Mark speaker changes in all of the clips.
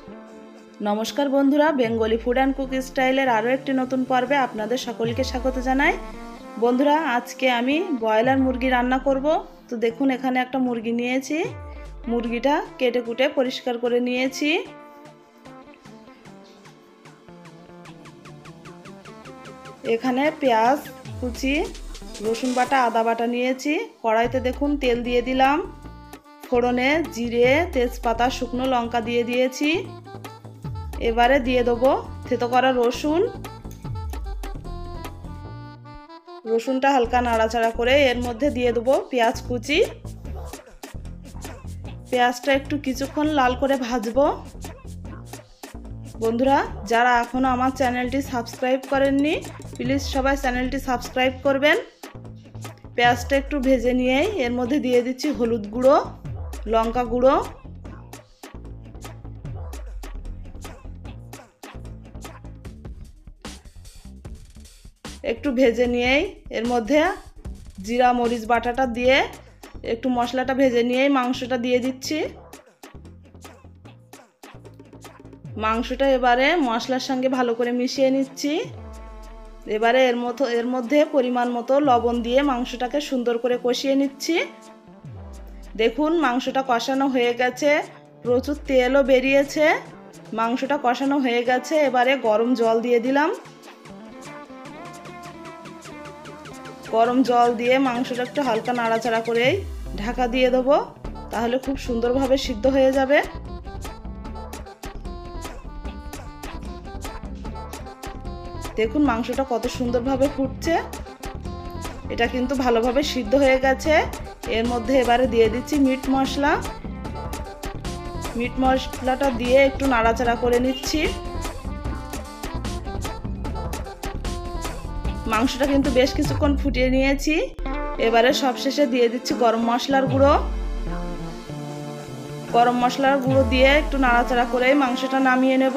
Speaker 1: नमस्कार बंधुरा Bengali food and cook स्टाइलेर आरो एकटी नतून पर्वे आपनादेर सकलके स्वागत जानाई। बंधुरा आज के आमी ब्रयलार मुरगी रान्ना करब। तो देखुन एखाने एकटा मुरगी नियेछि, मुरगिटा केटे कुटे परिष्कार करे नियेछि। एखाने पेঁয়াজ कुचि, रसुन बाटा, आदा बाटा नियेछि। कड़ाईते देखुन तेल दिए दिलाम, फोड़ने जिरे तेजपाता शुकनो लंका दिए दिएछि। एबारे दिए देबो থেতো करा रसुन। रसुनटा हल्का नाड़ाचाड़ा करे एर मध्य दिए देबो पेঁয়াজ कुचि। पेঁয়াজটা একটু কিছুক্ষণ লাল করে ভাজবো। বন্ধুরা যারা এখনো আমার চ্যানেলটি সাবস্ক্রাইব করেননি প্লিজ সবাই চ্যানেলটি সাবস্ক্রাইব করবেন। পেঁয়াজটা একটু ভেজে নিয়েই এর মধ্যে দিয়ে দিচ্ছি হলুদ গুঁড়ো, লঙ্কা গুঁড়ো, একটু ভেজে নিয়েই এর মধ্যে জিরা মরিচ বাটাটা দিয়ে একটু মশলাটা ভেজে নিয়েই মাংসটা দিয়ে দিচ্ছি। মাংসটা এবারে মশলার সঙ্গে ভালো করে মিশিয়ে নিচ্ছি। এবারে এর মধ্যে পরিমাণ মতো লবণ দিয়ে মাংসটাকে সুন্দর করে কষিয়ে নিচ্ছি। দেখুন মাংসটা কষানো হয়ে গেছে, প্রচুর তেলও বেরিয়েছে। মাংসটা কষানো হয়ে গেছে, এবারে গরম জল দিয়ে দিলাম। গরম জল দিয়ে মাংসটা একটু হালকা নাড়াচাড়া করে ঢাকা দিয়ে দেবো, তাহলে খুব সুন্দরভাবে সিদ্ধ হয়ে যাবে। দেখুন মাংসটা কত সুন্দরভাবে ফুটছে, এটা কিন্তু ভালোভাবে সিদ্ধ হয়ে গেছে। এর মধ্যে এবারে দিয়ে দিচ্ছি মিট মশলা। মিট মশলাটা দিয়ে একটু নাড়াচাড়া করে নিচ্ছি। মাংসটা কিন্তু বেশ কিছুক্ষণ ফুটিয়ে নিয়েছি। এবারে সবশেষে দিয়ে দিচ্ছি গরম মশলার গুঁড়ো। গরম মশলার গুঁড়ো দিয়ে একটু নাড়াচাড়া করে মাংসটা নামিয়ে নেব।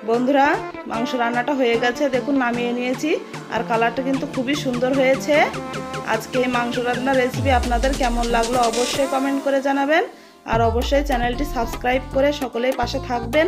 Speaker 1: বন্ধুরা মাংস রান্নাটা হয়ে গেছে, দেখুন নামিয়ে নিয়েছি। আর কালারটা কিন্তু খুবই সুন্দর হয়েছে। আজকে এই মাংস রান্নার রেসিপি আপনাদের কেমন লাগলো অবশ্যই কমেন্ট করে জানাবেন। আর অবশ্যই চ্যানেলটি সাবস্ক্রাইব করে সকলেই পাশে থাকবেন।